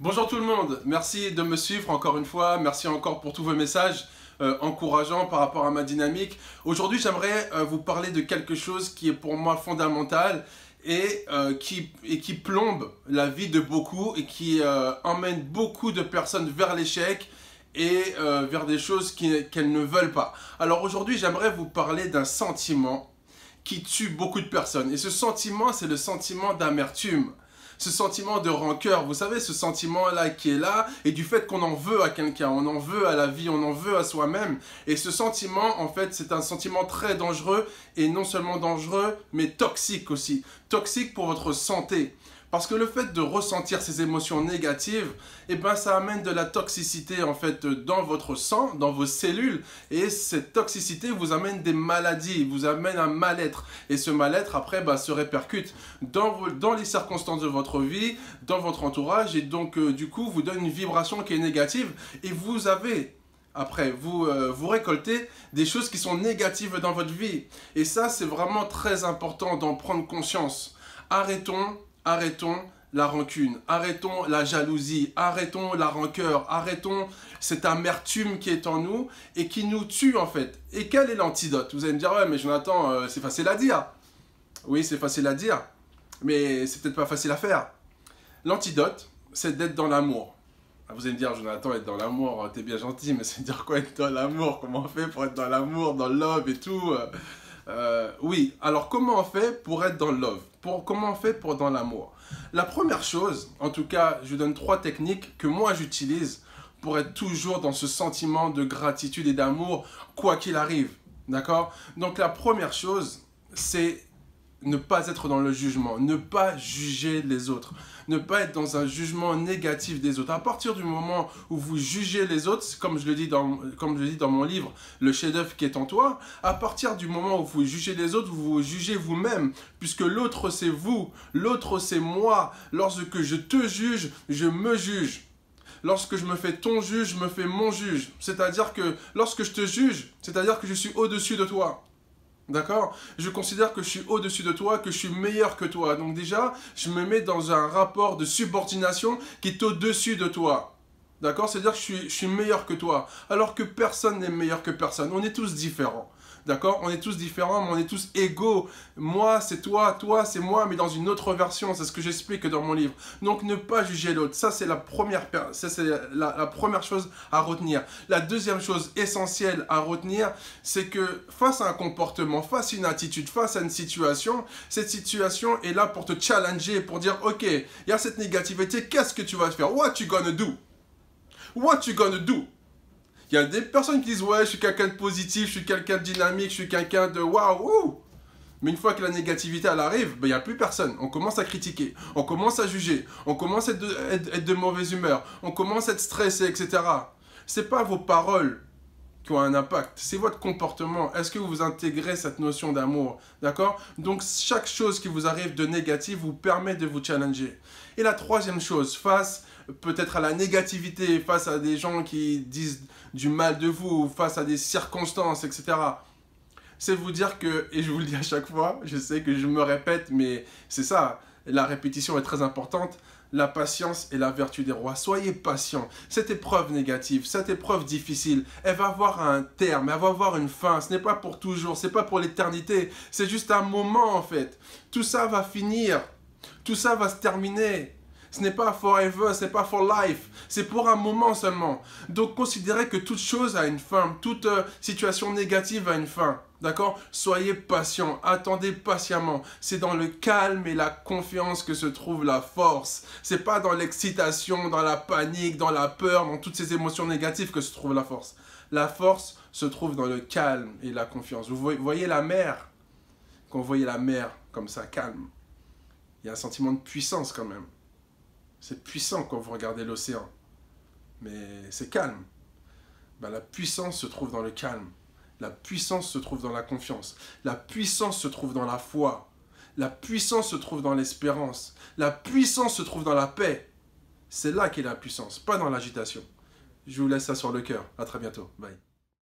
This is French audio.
Bonjour tout le monde, merci de me suivre encore une fois, merci encore pour tous vos messages encourageants par rapport à ma dynamique. Aujourd'hui j'aimerais vous parler de quelque chose qui est pour moi fondamental et qui plombe la vie de beaucoup et qui emmène beaucoup de personnes vers l'échec et vers des choses qu'elles ne veulent pas. Alors aujourd'hui j'aimerais vous parler d'un sentiment qui tue beaucoup de personnes et ce sentiment c'est le sentiment d'amertume. Ce sentiment de rancœur, vous savez, ce sentiment-là qui est là, et du fait qu'on en veut à quelqu'un, on en veut à la vie, on en veut à soi-même. Et ce sentiment, en fait, c'est un sentiment très dangereux, et non seulement dangereux, mais toxique aussi. Toxique pour votre santé. Parce que le fait de ressentir ces émotions négatives, eh ben, ça amène de la toxicité en fait dans votre sang, dans vos cellules. Et cette toxicité vous amène des maladies, vous amène un mal-être. Et ce mal-être après se répercute dans les circonstances de votre vie, dans votre entourage. Et donc du coup vous donne une vibration qui est négative. Et vous avez... Après, vous récoltez des choses qui sont négatives dans votre vie. Et ça, c'est vraiment très important d'en prendre conscience. Arrêtons la rancune, arrêtons la jalousie, arrêtons la rancœur, arrêtons cette amertume qui est en nous et qui nous tue en fait. Et quel est l'antidote? Vous allez me dire, ouais mais Jonathan, c'est facile à dire. Oui, c'est facile à dire, mais c'est peut-être pas facile à faire. L'antidote, c'est d'être dans l'amour. Vous allez me dire, Jonathan, être dans l'amour, t'es bien gentil, mais c'est dire quoi être dans l'amour? Comment on fait pour être dans l'amour, dans le love et tout? Oui, alors comment on fait pour être dans le love? Comment on fait pour être dans l'amour? La première chose, en tout cas, je vous donne 3 techniques que moi j'utilise pour être toujours dans ce sentiment de gratitude et d'amour, quoi qu'il arrive. D'accord? Donc la première chose, c'est ne pas être dans le jugement, ne pas juger les autres, ne pas être dans un jugement négatif des autres. À partir du moment où vous jugez les autres, comme je le dis dans mon livre, le chef-d'œuvre qui est en toi, à partir du moment où vous jugez les autres, vous vous jugez vous-même, puisque l'autre c'est vous, l'autre c'est moi. Lorsque je te juge, je me juge. Lorsque je me fais ton juge, je me fais mon juge. C'est-à-dire que lorsque je te juge, c'est-à-dire que je suis au-dessus de toi. D'accord? Je considère que je suis au-dessus de toi, que je suis meilleur que toi. Donc déjà, je me mets dans un rapport de subordination qui est au-dessus de toi. D'accord? C'est-à-dire que je suis meilleur que toi. Alors que personne n'est meilleur que personne. On est tous différents. D'accord? On est tous différents, mais on est tous égaux. Moi, c'est toi, toi, c'est moi, mais dans une autre version. C'est ce que j'explique dans mon livre. Donc, ne pas juger l'autre. Ça, c'est la première chose à retenir. La deuxième chose essentielle à retenir, c'est que face à un comportement, face à une attitude, face à une situation, cette situation est là pour te challenger, pour dire, OK, il y a cette négativité, qu'est-ce que tu vas faire? What you gonna do? What you gonna do? Il y a des personnes qui disent « Ouais, je suis quelqu'un de positif, je suis quelqu'un de dynamique, je suis quelqu'un de waouh !» Mais une fois que la négativité elle arrive, il n'y a plus personne. On commence à critiquer, on commence à juger, on commence à être de mauvaise humeur, on commence à être stressé, etc. Ce n'est pas vos paroles qui ont un impact, c'est votre comportement. Est-ce que vous intégrez cette notion d'amour? D'accord? Donc, chaque chose qui vous arrive de négatif vous permet de vous challenger. Et la troisième chose, face peut-être à la négativité, face à des gens qui disent du mal de vous, face à des circonstances, etc., c'est vous dire que, et je vous le dis à chaque fois, je sais que je me répète, mais c'est ça, la répétition est très importante. La patience est la vertu des rois. Soyez patient. Cette épreuve négative, cette épreuve difficile, elle va avoir un terme, elle va avoir une fin. Ce n'est pas pour toujours, ce n'est pas pour l'éternité. C'est juste un moment en fait. Tout ça va finir. Tout ça va se terminer. Ce n'est pas forever, ce n'est pas for life. C'est pour un moment seulement. Donc considérez que toute chose a une fin. Toute situation négative a une fin. D'accord? Soyez patient, attendez patiemment. C'est dans le calme et la confiance que se trouve la force. C'est pas dans l'excitation, dans la panique, dans la peur, dans toutes ces émotions négatives que se trouve la force. La force se trouve dans le calme et la confiance. Vous voyez la mer? Quand vous voyez la mer comme ça, calme, il y a un sentiment de puissance quand même. C'est puissant quand vous regardez l'océan. Mais c'est calme. La puissance se trouve dans le calme. La puissance se trouve dans la confiance. La puissance se trouve dans la foi. La puissance se trouve dans l'espérance. La puissance se trouve dans la paix. C'est là qu'est la puissance, pas dans l'agitation. Je vous laisse ça sur le cœur. À très bientôt. Bye.